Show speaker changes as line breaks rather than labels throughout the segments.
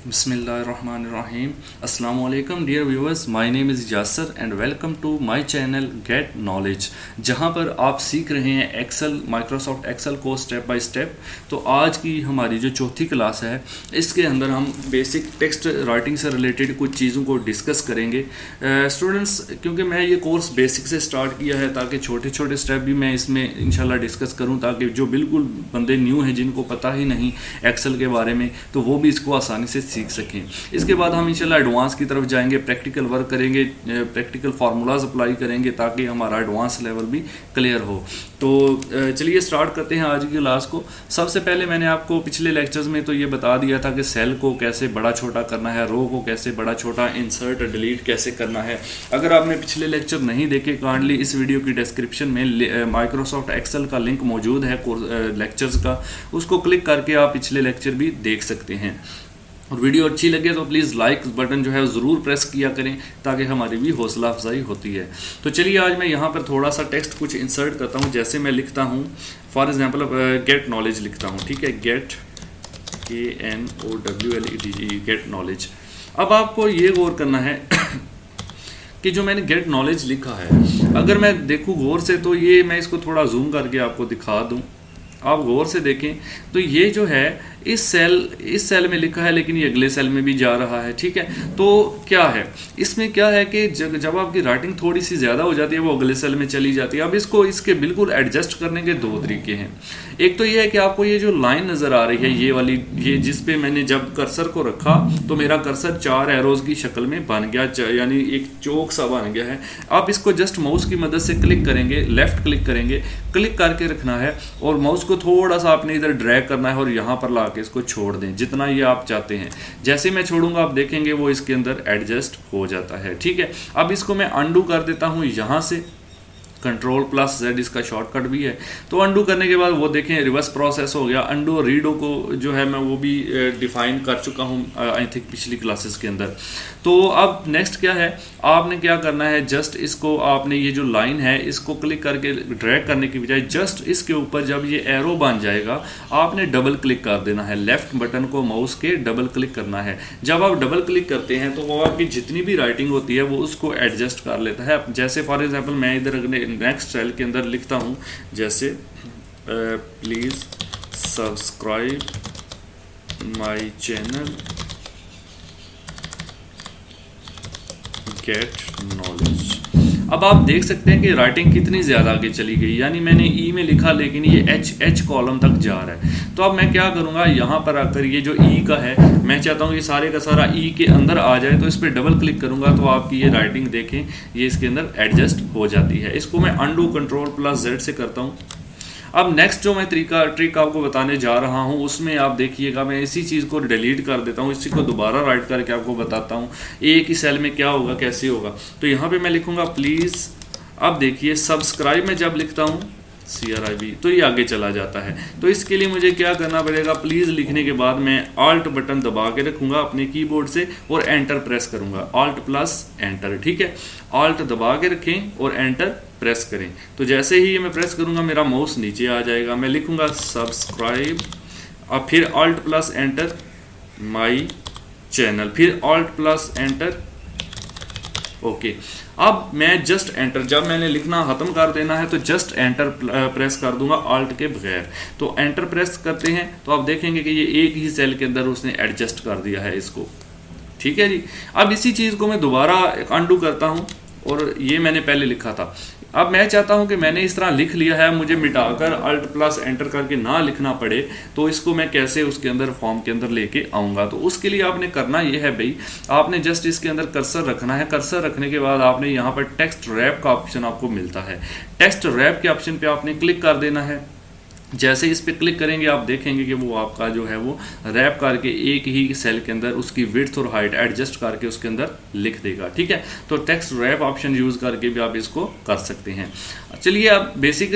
Bismillahirrahmanirrahim. Assalamu alaikum dear viewers. My name is Yasser and welcome to my channel Get Knowledge, जहां पर आप सीख रहे हैं एक्सेल, माइक्रोसॉफ्ट एक्सेल को स्टेप बाय स्टेप। तो आज की हमारी जो चौथी क्लास है इसके अंदर हम बेसिक टेक्स्ट राइटिंग से रिलेटेड कुछ चीज़ों को डिस्कस करेंगे। स्टूडेंट्स, क्योंकि मैं ये कोर्स बेसिक से स्टार्ट किया है ताकि छोटे छोटे स्टेप भी मैं इसमें इंशाल्लाह डिस्कस करूं, ताकि जो बिल्कुल बंदे न्यू हैं जिनको पता ही नहीं एक्सेल के बारे में, तो वो भी इसको आसानी से सीख सकें। इसके बाद हम इंशाल्लाह एडवांस की तरफ जाएंगे, प्रैक्टिकल वर्क करेंगे, प्रैक्टिकल फार्मूलाज अप्लाई करेंगे ताकि हमारा एडवांस लेवल भी क्लियर हो। तो चलिए स्टार्ट करते हैं आज की क्लास को। सबसे पहले मैंने आपको पिछले लेक्चर्स में तो ये बता दिया था कि सेल को कैसे बड़ा छोटा करना है, रो को कैसे बड़ा छोटा, इंसर्ट डिलीट कैसे करना है। अगर आपने पिछले लेक्चर नहीं देखे, काइंडली इस वीडियो की डिस्क्रिप्शन में माइक्रोसॉफ्ट एक्सेल का लिंक मौजूद है लेक्चर्स का, उसको क्लिक करके आप पिछले लेक्चर भी देख सकते हैं। और वीडियो अच्छी लगे तो प्लीज़ लाइक बटन जो है ज़रूर प्रेस किया करें ताकि हमारी भी हौसला अफजाई होती है। तो चलिए आज मैं यहाँ पर थोड़ा सा टेक्स्ट कुछ इंसर्ट करता हूँ। जैसे मैं लिखता हूँ फॉर एग्जांपल गेट नॉलेज लिखता हूँ, ठीक है, गेट KNOWLEDGE गेट नॉलेज। अब आपको ये गौर करना है कि जो मैंने गेट नॉलेज लिखा है, अगर मैं देखूँ गौर से तो ये मैं इसको थोड़ा जूम करके आपको दिखा दूँ, आप गौर से देखें तो ये जो है इस सेल में लिखा है लेकिन ये अगले सेल में भी जा रहा है, ठीक है। तो क्या है इसमें, क्या है कि जब आपकी राइटिंग थोड़ी सी ज़्यादा हो जाती है वो अगले सेल में चली जाती है। अब इसको इसके बिल्कुल एडजस्ट करने के दो तरीके हैं। एक तो ये है कि आपको ये जो लाइन नज़र आ रही है ये वाली, ये जिस पे मैंने जब कर्सर को रखा तो मेरा कर्सर 4 एरोज की शक्ल में बन गया, यानी एक चौक सा बन गया है। आप इसको जस्ट माउस की मदद से क्लिक करेंगे, लेफ्ट क्लिक करेंगे, क्लिक करके रखना है और माउस को थोड़ा सा आपने इधर ड्रैग करना है और यहाँ पर ला के इसको छोड़ दें जितना ये आप चाहते हैं। जैसे मैं छोड़ूंगा आप देखेंगे वो इसके अंदर एडजस्ट हो जाता है, ठीक है। अब इसको मैं अंडू कर देता हूँ यहाँ से, Ctrl+Z इसका शॉर्टकट भी है। तो अंडू करने के बाद वो देखें रिवर्स प्रोसेस हो गया। अंडू और रीडो को जो है मैं वो भी डिफाइन कर चुका हूँ आई थिंक पिछली क्लासेस के अंदर। तो अब नेक्स्ट क्या है, आपने क्या करना है, जस्ट इसको आपने ये जो लाइन है इसको क्लिक करके ड्रैग करने की बजाय जस्ट इसके ऊपर जब ये एरो बन जाएगा आपने डबल क्लिक कर देना है। लेफ्ट बटन को माउस के डबल क्लिक करना है। जब आप डबल क्लिक करते हैं तो वो आपकी जितनी भी राइटिंग होती है वो उसको एडजस्ट कर लेता है। जैसे फॉर एग्जाम्पल मैं इधर नेक्स्ट सेल के अंदर लिखता हूं, जैसे please subscribe my channel get knowledge. अब आप देख सकते हैं कि राइटिंग कितनी ज़्यादा आगे चली गई, यानी मैंने ई में लिखा लेकिन ये एच कॉलम तक जा रहा है। तो अब मैं क्या करूँगा, यहाँ पर आकर ये जो ई का है मैं चाहता हूँ ये सारे का सारा ई के अंदर आ जाए, तो इस पर डबल क्लिक करूँगा तो आपकी ये राइटिंग देखें ये इसके अंदर एडजस्ट हो जाती है। इसको मैं अंडू Ctrl+Z से करता हूँ। अब नेक्स्ट जो मैं ट्रिक आपको बताने जा रहा हूँ उसमें आप देखिएगा, मैं इसी चीज़ को डिलीट कर देता हूँ, इसी को दोबारा राइट करके आपको बताता हूँ एक ही सेल में क्या होगा, कैसे होगा। तो यहाँ पे मैं लिखूँगा प्लीज़, अब देखिए सब्सक्राइब में जब लिखता हूँ CRIB तो ये आगे चला जाता है। तो इसके लिए मुझे क्या करना पड़ेगा, प्लीज़ लिखने के बाद मैं Alt बटन दबा के रखूँगा अपने कीबोर्ड से और एंटर प्रेस करूँगा, Alt+Enter, ठीक है। Alt दबा के रखें और एंटर प्रेस करें। तो जैसे ही मैं प्रेस करूँगा मेरा माउस नीचे आ जाएगा, मैं लिखूँगा सब्सक्राइब, और फिर Alt+Enter माई चैनल, फिर Alt+Enter, ओके। अब मैं जस्ट एंटर, जब मैंने लिखना ख़त्म कर देना है तो जस्ट एंटर प्रेस कर दूंगा ऑल्ट के बगैर। तो एंटर प्रेस करते हैं तो आप देखेंगे कि ये एक ही सेल के अंदर उसने एडजस्ट कर दिया है इसको, ठीक है जी। अब इसी चीज़ को मैं दोबारा अंडू करता हूँ और ये मैंने पहले लिखा था। अब मैं चाहता हूं कि मैंने इस तरह लिख लिया है, मुझे मिटाकर Alt+Enter करके ना लिखना पड़े, तो इसको मैं कैसे उसके अंदर फॉर्म के अंदर लेके आऊँगा। तो उसके लिए आपने करना ये है भाई, आपने जस्ट इसके अंदर कर्सर रखना है। कर्सर रखने के बाद आपने यहाँ पर टेक्स्ट रैप का ऑप्शन आपको मिलता है, टेक्स्ट रैप के ऑप्शन पर आपने क्लिक कर देना है। जैसे इस पे क्लिक करेंगे आप देखेंगे कि वो आपका जो है वो रैप करके एक ही सेल के अंदर उसकी विड्थ और हाइट एडजस्ट करके उसके अंदर लिख देगा, ठीक है। तो टेक्स्ट रैप ऑप्शन यूज़ करके भी आप इसको कर सकते हैं। चलिए अब बेसिक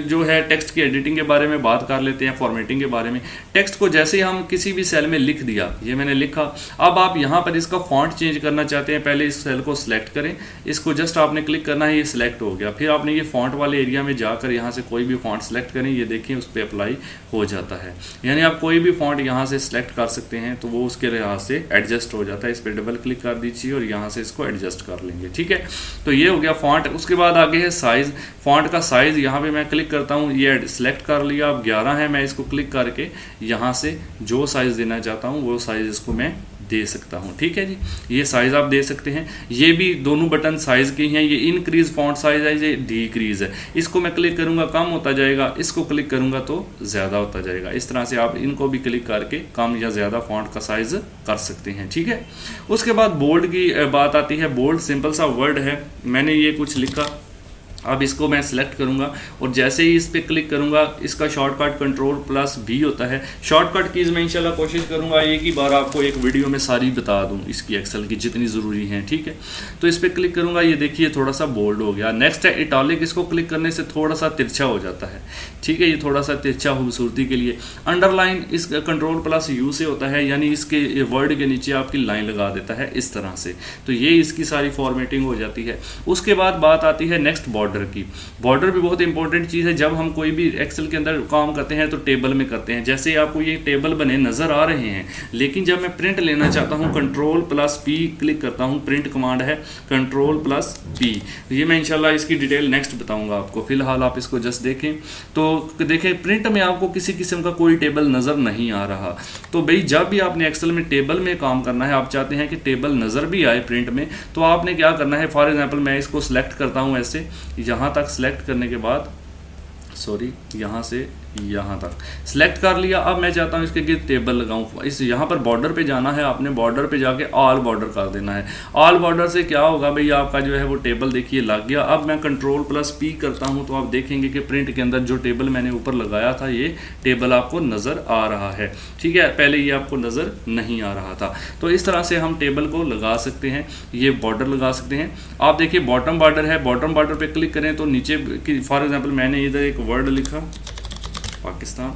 जो है टेक्स्ट की एडिटिंग के बारे में बात कर लेते हैं, फॉर्मेटिंग के बारे में। टेक्स्ट को जैसे हम किसी भी सेल में लिख दिया, ये मैंने लिखा, अब आप यहाँ पर इसका फॉन्ट चेंज करना चाहते हैं, पहले इस सेल को सिलेक्ट करें, इसको जस्ट आपने क्लिक करना है, ये सिलेक्ट हो गया। फिर आपने ये फॉन्ट वाले एरिया में जाकर यहाँ से कोई भी फॉन्ट सेलेक्ट करें, ये देखें उस पर अप्लाई हो जाता है। यानी आप कोई भी फॉन्ट यहाँ से सिलेक्ट कर सकते हैं तो वो उसके लिहाज से एडजस्ट हो जाता है। इस पर डबल क्लिक कर दीजिए और यहाँ से इसको एडजस्ट कर लेंगे, ठीक है। तो ये हो गया फॉन्ट। उसके बाद आगे है साइज़। फॉन्ट का साइज़ यहाँ पे मैं क्लिक करता हूँ, ये सिलेक्ट कर लिया। अब 11 है, मैं इसको क्लिक करके यहाँ से जो साइज़ देना चाहता हूँ वो साइज़ इसको मैं दे सकता हूँ, ठीक है जी। ये साइज़ आप दे सकते हैं। ये भी दोनों बटन साइज़ के हैं। ये इंक्रीज फॉन्ट साइज़ है, ये डिक्रीज है। इसको मैं क्लिक करूँगा कम होता जाएगा, इसको क्लिक करूँगा तो ज़्यादा होता जाएगा। इस तरह से आप इनको भी क्लिक करके कम या ज़्यादा फॉन्ट का साइज़ कर सकते हैं, ठीक है। उसके बाद बोल्ड की बात आती है। बोल्ड सिंपल सा वर्ड है, मैंने ये कुछ लिखा, अब इसको मैं सिलेक्ट करूंगा और जैसे ही इस पर क्लिक करूंगा, इसका शॉर्टकट Ctrl+V होता है। शॉर्टकट कीज़ मैं इंशाल्लाह कोशिश करूंगा एक ही बार आपको एक वीडियो में सारी बता दूं, इसकी एक्सेल की जितनी ज़रूरी हैं, ठीक है। तो इस पर क्लिक करूंगा, ये देखिए थोड़ा सा बोल्ड हो गया। नेक्स्ट है इटैलिक। इसको क्लिक करने से थोड़ा सा तिरछा हो जाता है, ठीक है। ये थोड़ा सा तिरछा खूबसूरती के लिए। अंडरलाइन इस Ctrl+U से होता है, यानी इसके वर्ड के नीचे आपकी लाइन लगा देता है इस तरह से। तो ये इसकी सारी फॉर्मेटिंग हो जाती है। उसके बाद बात आती है नेक्स्ट बॉर्डर की। बॉर्डर भी बहुत इंपॉर्टेंट चीज़ है। जब हम कोई भी एक्सेल के अंदर काम करते हैं तो टेबल में करते हैं। जैसे आपको ये टेबल बने नज़र आ रहे हैं, लेकिन जब मैं प्रिंट लेना चाहता हूँ Ctrl+P क्लिक करता हूँ। प्रिंट कमांड है Ctrl+P। ये मैं इंशाल्लाह इसकी डिटेल नेक्स्ट बताऊंगा आपको। फिलहाल आप इसको जस्ट देखें तो देखें प्रिंट में आपको किसी किस्म का कोई टेबल नज़र नहीं आ रहा। तो भाई जब भी आपने एक्सेल में टेबल में काम करना है, आप चाहते हैं कि टेबल नज़र भी आए प्रिंट में, तो आपने क्या करना है। फॉर एग्जाम्पल मैं इसको सिलेक्ट करता हूँ ऐसे, यहाँ तक सिलेक्ट करने के बाद यहाँ से यहाँ तक सिलेक्ट कर लिया। अब मैं चाहता हूँ इसके गिर्द टेबल लगाऊँ। इस यहाँ पर बॉर्डर पे जाना है, आपने बॉर्डर पे जाके ऑल बॉर्डर कर देना है। ऑल बॉर्डर से क्या होगा भाई, आपका जो है वो टेबल देखिए लग गया। अब मैं Ctrl+P करता हूँ तो आप देखेंगे कि प्रिंट के अंदर जो टेबल मैंने ऊपर लगाया था, ये टेबल आपको नज़र आ रहा है, ठीक है। पहले ये आपको नज़र नहीं आ रहा था। तो इस तरह से हम टेबल को लगा सकते हैं, ये बॉर्डर लगा सकते हैं। आप देखिए बॉटम बॉर्डर है, बॉटम बॉर्डर पे क्लिक करें तो नीचे फॉर एग्जांपल मैंने इधर एक वर्ड लिखा पाकिस्तान।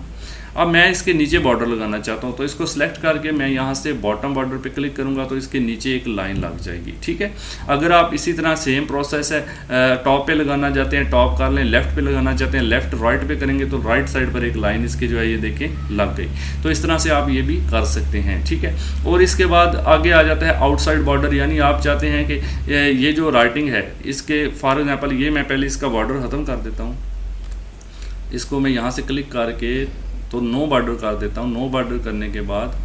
अब मैं इसके नीचे बॉर्डर लगाना चाहता हूँ तो इसको सिलेक्ट करके मैं यहाँ से बॉटम बॉर्डर पे क्लिक करूँगा तो इसके नीचे एक लाइन लग जाएगी, ठीक है। अगर आप इसी तरह सेम प्रोसेस है, टॉप पे लगाना चाहते हैं टॉप कर लें, लेफ्ट पे लगाना चाहते हैं लेफ्ट, राइट पे करेंगे तो राइट साइड पर एक लाइन इसके जो है ये देखें लग गई। तो इस तरह से आप ये भी कर सकते हैं, ठीक है। और इसके बाद आगे आ जाता है आउटसाइड बॉर्डर, यानी आप चाहते हैं कि ये जो राइटिंग है इसके फॉर एग्जाम्पल ये मैं पहले इसका बॉर्डर ख़त्म कर देता हूँ। इसको मैं यहाँ से क्लिक करके तो नो बॉर्डर कर देता हूँ। नो बॉर्डर करने के बाद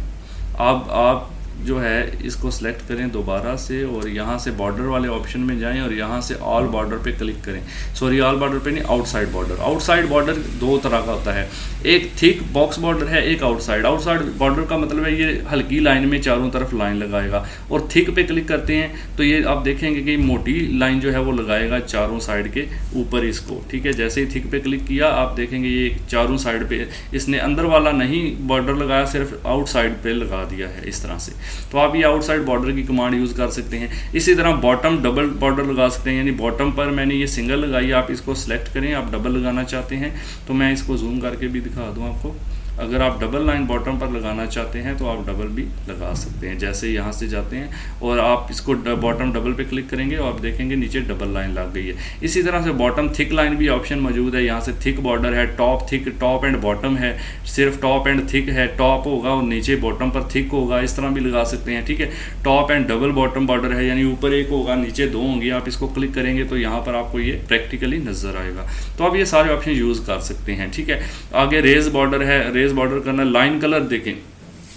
अब आप जो है इसको सिलेक्ट करें दोबारा से और यहाँ से बॉर्डर वाले ऑप्शन में जाएं और यहाँ से ऑल बॉर्डर पे क्लिक करें। सॉरी ऑल बॉर्डर पे नहीं, आउटसाइड बॉर्डर। आउटसाइड बॉर्डर दो तरह का होता है, एक थिक बॉक्स बॉर्डर है, एक आउटसाइड। आउटसाइड बॉर्डर का मतलब है ये हल्की लाइन में चारों तरफ लाइन लगाएगा। और थिक पे क्लिक करते हैं तो ये आप देखेंगे कि मोटी लाइन जो है वो लगाएगा चारों साइड के ऊपर इसको, ठीक है। जैसे ही थिक पे क्लिक किया आप देखेंगे ये चारों साइड पे इसने अंदर वाला नहीं बॉर्डर लगाया, सिर्फ आउटसाइड पे लगा दिया है इस तरह से। तो आप ये आउटसाइड बॉर्डर की कमांड यूज़ कर सकते हैं। इसी तरह बॉटम डबल बॉर्डर लगा सकते हैं, यानी बॉटम पर मैंने ये सिंगल लगाई, आप इसको सिलेक्ट करें। आप डबल लगाना चाहते हैं तो मैं इसको जूम करके भी दिखा दूँ आपको। अगर आप डबल लाइन बॉटम पर लगाना चाहते हैं तो आप डबल भी लगा सकते हैं। जैसे यहाँ से जाते हैं और आप इसको बॉटम डबल पे क्लिक करेंगे और आप देखेंगे नीचे डबल लाइन लग गई है। इसी तरह से बॉटम थिक लाइन भी ऑप्शन मौजूद है। यहाँ से थिक बॉर्डर है, top thick, top and bottom है, सिर्फ टॉप एंड थिक है, टॉप होगा और नीचे बॉटम पर थिक होगा, इस तरह भी लगा सकते हैं, ठीक है। Top and double bottom border है, यानी ऊपर एक होगा नीचे दो होंगे। आप इसको क्लिक करेंगे तो यहाँ पर आपको ये प्रैक्टिकली नजर आएगा। तो आप ये सारे ऑप्शन यूज़ कर सकते हैं, ठीक है। आगे रेज बॉर्डर है, रेज बॉर्डर करना, लाइन कलर देखें,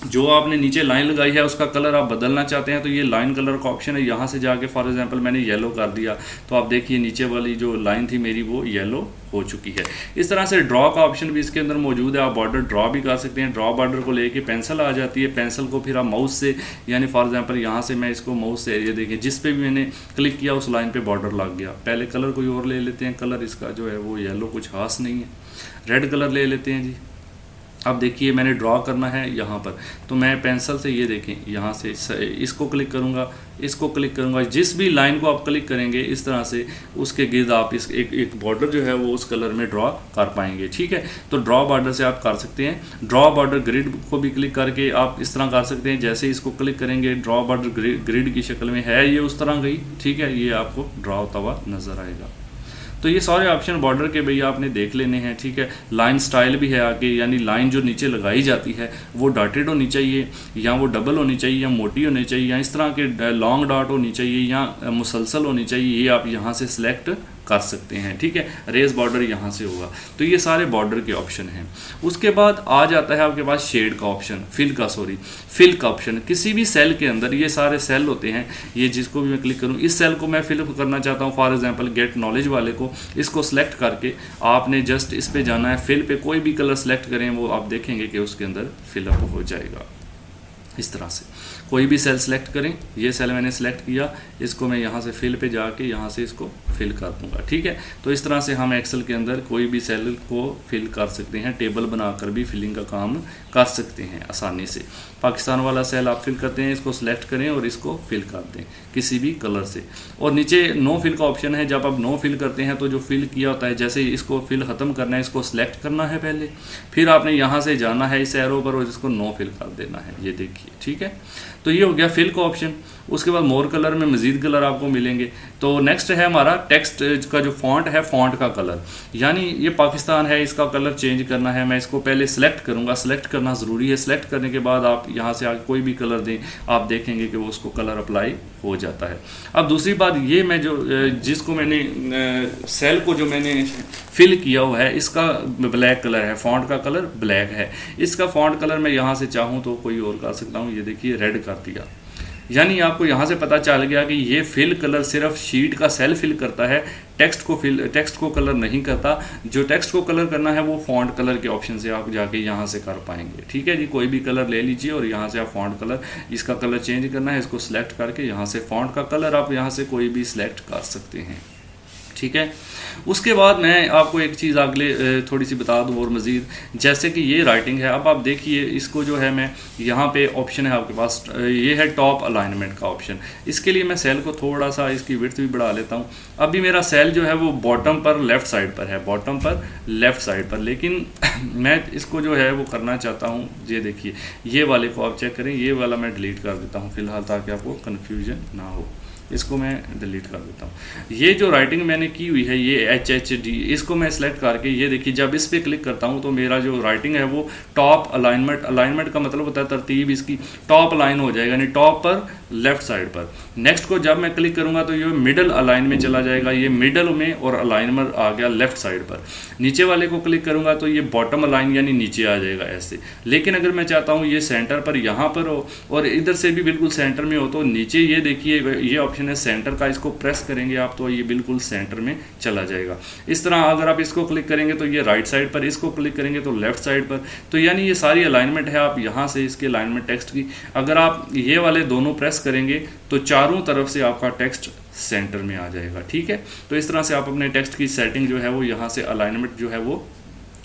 जो आपने नीचे लाइन लगाई है उसका कलर आप बदलना चाहते हैं तो ये लाइन कलर का ऑप्शन है। यहाँ से जाके फॉर एग्जांपल मैंने येलो कर दिया तो आप देखिए नीचे वाली जो लाइन थी मेरी वो येलो हो चुकी है। इस तरह से ड्रॉ का ऑप्शन भी इसके अंदर मौजूद है, आप बॉर्डर ड्रॉ भी कर सकते हैं। ड्रॉ बॉर्डर को लेके पेंसिल आ जाती है, पेंसिल को फिर आप माउस से, यानी फॉर एग्जांपल यहाँ से मैं इसको माउस से ये देखिए जिस पे भी मैंने क्लिक किया उस लाइन पे बॉर्डर लग गया। पहले कलर कोई और ले लेते हैं, कलर इसका जो है वो येलो कुछ खास नहीं है, रेड कलर ले लेते हैं जी। अब देखिए मैंने ड्रॉ करना है यहाँ पर, तो मैं पेंसिल से ये देखें यहाँ से इसको क्लिक करूँगा, इसको क्लिक करूँगा, जिस भी लाइन को आप क्लिक करेंगे इस तरह से उसके गिर्द आप इस एक बॉर्डर जो है वो उस कलर में ड्रॉ कर पाएंगे, ठीक है। तो ड्रॉ बॉर्डर से आप कर सकते हैं। ड्रॉ बॉर्डर ग्रिड को भी क्लिक करके आप इस तरह कर सकते हैं। जैसे इसको क्लिक करेंगे ड्रॉ बॉर्डर ग्रिड की शक्ल में है, ये उस तरह गई, ठीक है। ये आपको ड्रॉ होता हुआ नज़र आएगा। तो ये सारे ऑप्शन बॉर्डर के भैया आपने देख लेने हैं, ठीक है। लाइन स्टाइल भी है आगे, यानी लाइन जो नीचे लगाई जाती है वो डॉटेड होनी चाहिए, या वो डबल होनी चाहिए, या मोटी होनी चाहिए, या इस तरह के लॉन्ग डॉट होनी चाहिए, या मुसलसल होनी चाहिए, ये आप यहाँ से सिलेक्ट कर सकते हैं, ठीक है। रेज बॉर्डर यहाँ से होगा। तो ये सारे बॉर्डर के ऑप्शन हैं। उसके बाद आ जाता है आपके पास शेड का ऑप्शन, फिल का ऑप्शन। किसी भी सेल के अंदर ये सारे सेल होते हैं, ये जिसको भी मैं क्लिक करूँ, इस सेल को मैं फिल करना चाहता हूँ, फॉर एग्जांपल गेट नॉलेज वाले को, इसको सेलेक्ट करके आपने जस्ट इस पे जाना है, फिल पे कोई भी कलर सेलेक्ट करें, वो आप देखेंगे कि उसके अंदर फिलअप हो जाएगा। इस तरह से कोई भी सेल सेलेक्ट करें, ये सेल मैंने सेलेक्ट किया, इसको मैं यहाँ से फिल पे जाके यहाँ से इसको फिल कर दूंगा, ठीक है। तो इस तरह से हम एक्सेल के अंदर कोई भी सेल को फिल कर सकते हैं, टेबल बनाकर भी फिलिंग का काम कर सकते हैं आसानी से। पाकिस्तान वाला सेल आप फिल करते हैं, इसको सिलेक्ट करें और इसको फिल कर दें किसी भी कलर से। और नीचे नो फिल का ऑप्शन है, जब आप नो फिल करते हैं तो जो फिल किया होता है, जैसे इसको फिल ख़त्म करना है, इसको सिलेक्ट करना है पहले, फिर आपने यहाँ से जाना है इस एरो पर और इसको नो फिल कर देना है, ये देखिए, ठीक है। तो ये हो गया फिल का ऑप्शन। उसके बाद मोर कलर में मजीद कलर आपको मिलेंगे। तो नेक्स्ट है हमारा टेक्स्ट का जो फॉन्ट है, फॉन्ट का कलर, यानी ये पाकिस्तान है, इसका कलर चेंज करना है। मैं इसको पहले सिलेक्ट करूंगा, सिलेक्ट करना ज़रूरी है। सिलेक्ट करने के बाद आप यहाँ से आगे कोई भी कलर दें, आप देखेंगे कि वो उसको कलर अप्लाई हो जाता है। अब दूसरी बात, ये मैं जो जिसको मैंने सेल को जो मैंने फिल किया हुआ है, इसका ब्लैक कलर है, फॉन्ट का कलर ब्लैक है। इसका फॉन्ट कलर मैं यहाँ से चाहूँ तो कोई और कर सकता हूँ, ये देखिए रेड कर दिया। यानी आपको यहाँ से पता चल गया कि ये फिल कलर सिर्फ शीट का सेल फिल करता है, टेक्स्ट को कलर नहीं करता। जो टेक्स्ट को कलर करना है वो फॉन्ट कलर के ऑप्शन से आप जाके यहाँ से कर पाएंगे, ठीक है जी। कोई भी कलर ले लीजिए और यहाँ से आप फॉन्ट कलर, इसका कलर चेंज करना है, इसको सिलेक्ट करके यहाँ से फॉन्ट का कलर आप यहाँ से कोई भी सिलेक्ट कर सकते हैं, ठीक है। उसके बाद मैं आपको एक चीज़ अगले थोड़ी सी बता दूं और मज़ीद, जैसे कि ये राइटिंग है। अब आप देखिए इसको जो है, मैं यहाँ पे ऑप्शन है आपके पास, ये है टॉप अलाइनमेंट का ऑप्शन। इसके लिए मैं सेल को थोड़ा सा इसकी विड्थ भी बढ़ा लेता हूँ। अभी मेरा सेल जो है वो बॉटम पर लेफ़्ट साइड पर है, बॉटम पर लेफ़्ट साइड पर, लेकिन मैं इसको जो है वो करना चाहता हूँ। ये देखिए, ये वाले को आप चेक करें, ये वाला मैं डिलीट कर देता हूँ फ़िलहाल, ताकि आपको कन्फ्यूजन ना हो। इसको मैं डिलीट कर देता हूँ। ये जो राइटिंग मैंने की हुई है, ये HHD, इसको मैं सेलेक्ट करके, ये देखिए जब इस पर क्लिक करता हूँ तो मेरा जो राइटिंग है वो टॉप अलाइनमेंट का मतलब होता है तरतीब, इसकी टॉप अलाइन हो जाएगा, यानी टॉप पर लेफ्ट साइड पर। नेक्स्ट को जब मैं क्लिक करूँगा तो ये मिडल अलाइन में चला जाएगा, ये मिडल में, और अलाइनमेंट आ गया लेफ्ट साइड पर। नीचे वाले को क्लिक करूँगा तो ये बॉटम अलाइन यानी नीचे आ जाएगा ऐसे। लेकिन अगर मैं चाहता हूँ ये सेंटर पर यहाँ पर हो और इधर से भी बिल्कुल सेंटर में हो, तो नीचे ये देखिए ये ऑप्शन है सेंटर का, इसको प्रेस करेंगे आप तो ये बिल्कुल सेंटर में चला जाएगा। इस तरह अगर आप इसको क्लिक करेंगे तो ये राइट साइड पर, इसको क्लिक करेंगे तो लेफ्ट साइड पर। तो यानी ये सारी अलाइनमेंट है, आप यहाँ से इसके अलाइनमेंट टेक्स्ट की, अगर आप ये वाले दोनों प्रेस करेंगे तो चारों तरफ से आपका टेक्स्ट सेंटर में आ जाएगा, ठीक है। तो इस तरह से आप अपने टेक्स्ट की सेटिंग जो है वो यहाँ से अलाइनमेंट जो है वो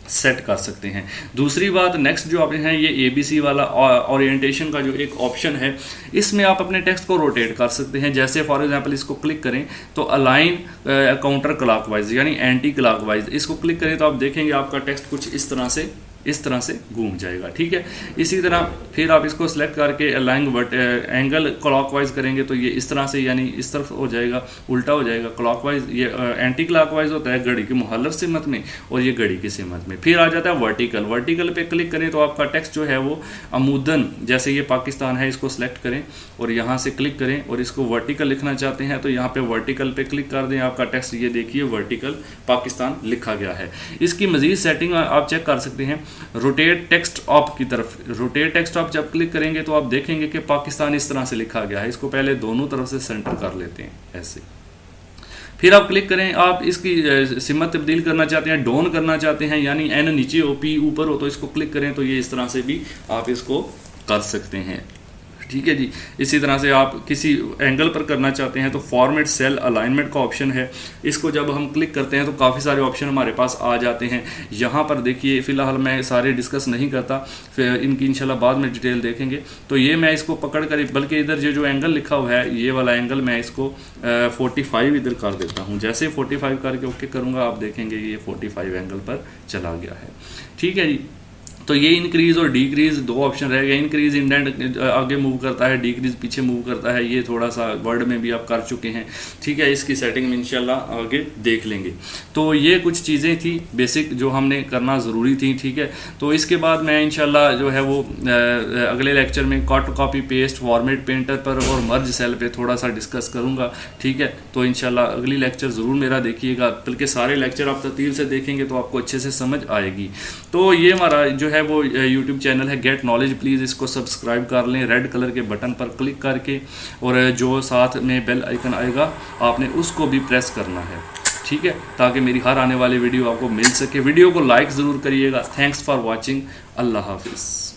सेट कर सकते हैं। दूसरी बात, नेक्स्ट जो ऑप्शन है ये ABC वाला ओरिएंटेशन का जो एक ऑप्शन है, इसमें आप अपने टेक्स्ट को रोटेट कर सकते हैं। जैसे फॉर एग्जांपल इसको क्लिक करें तो अलाइन काउंटर क्लॉकवाइज यानी एंटी क्लॉकवाइज, इसको क्लिक करें तो आप देखेंगे आपका टेक्स्ट कुछ इस तरह से घूम जाएगा, ठीक है। इसी तरह फिर आप इसको सिलेक्ट करके अलाइन एंगल क्लॉकवाइज करेंगे तो ये इस तरह से, यानी इस तरफ हो जाएगा, उल्टा हो जाएगा। क्लॉकवाइज ये एंटी क्लॉकवाइज होता है घड़ी की मुहल्लर सिमत में, और ये घड़ी की सिमत में। फिर आ जाता है वर्टिकल पे क्लिक करें तो आपका टेक्स्ट जो है वो अमूदन, जैसे ये पाकिस्तान है, इसको सिलेक्ट करें और यहाँ से क्लिक करें और इसको वर्टिकल लिखना चाहते हैं तो यहाँ पे वर्टिकल पे क्लिक कर दें, आपका टेक्स्ट ये देखिए वर्टिकल पाकिस्तान लिखा गया है। इसकी मजीद सेटिंग आप चेक कर सकते हैं रोटेट टेक्स्ट ऑफ की तरफ। रोटेट टेक्स्ट ऑफ जब क्लिक करेंगे तो आप देखेंगे कि पाकिस्तान इस तरह से लिखा गया है। इसको पहले दोनों तरफ से सेंटर कर लेते हैं ऐसे। फिर आप क्लिक करें, आप इसकी सिमत तब्दील करना चाहते हैं, डाउन करना चाहते हैं, यानी N नीचे हो P ऊपर हो, तो इसको क्लिक करें तो ये इस तरह से भी आप इसको कर सकते हैं, ठीक है जी। इसी तरह से आप किसी एंगल पर करना चाहते हैं तो फॉर्मेट सेल अलाइनमेंट का ऑप्शन है, इसको जब हम क्लिक करते हैं तो काफ़ी सारे ऑप्शन हमारे पास आ जाते हैं। यहाँ पर देखिए, फ़िलहाल मैं सारे डिस्कस नहीं करता, फिर इनकी इंशाल्लाह बाद में डिटेल देखेंगे। तो ये मैं इसको पकड़ कर, बल्कि इधर जो एंगल लिखा हुआ है ये वाला एंगल, मैं इसको 45 इधर कर देता हूँ। जैसे 45 करके ओके करूँगा, आप देखेंगे ये 45 एंगल पर चला गया है, ठीक है जी। तो ये इंक्रीज और डिक्रीज दो ऑप्शन रहेगा। इंक्रीज इंडेंट आगे मूव करता है, डिक्रीज पीछे मूव करता है, ये थोड़ा सा वर्ड में भी आप कर चुके हैं, ठीक है। इसकी सेटिंग में इंशाल्लाह आगे देख लेंगे। तो ये कुछ चीज़ें थी बेसिक जो हमने करना ज़रूरी थी, ठीक है। तो इसके बाद मैं इंशाल्लाह जो है वो अगले लेक्चर में cut copy paste format painter पर और मर्ज सेल पे थोड़ा सा डिस्कस करूँगा, ठीक है। तो इंशाल्लाह अगली लेक्चर ज़रूर मेरा देखिएगा, बल्कि सारे लेक्चर आप तरतीब से देखेंगे तो आपको अच्छे से समझ आएगी। तो ये हमारा जो है वो यूट्यूब चैनल है गेट नॉलेज, प्लीज़ इसको सब्सक्राइब कर लें रेड कलर के बटन पर क्लिक करके, और जो साथ में बेल आइकन आएगा आपने उसको भी प्रेस करना है, ठीक है, ताकि मेरी हर आने वाली वीडियो आपको मिल सके। वीडियो को लाइक ज़रूर करिएगा। Thanks for watching. अल्लाह हाफिज़।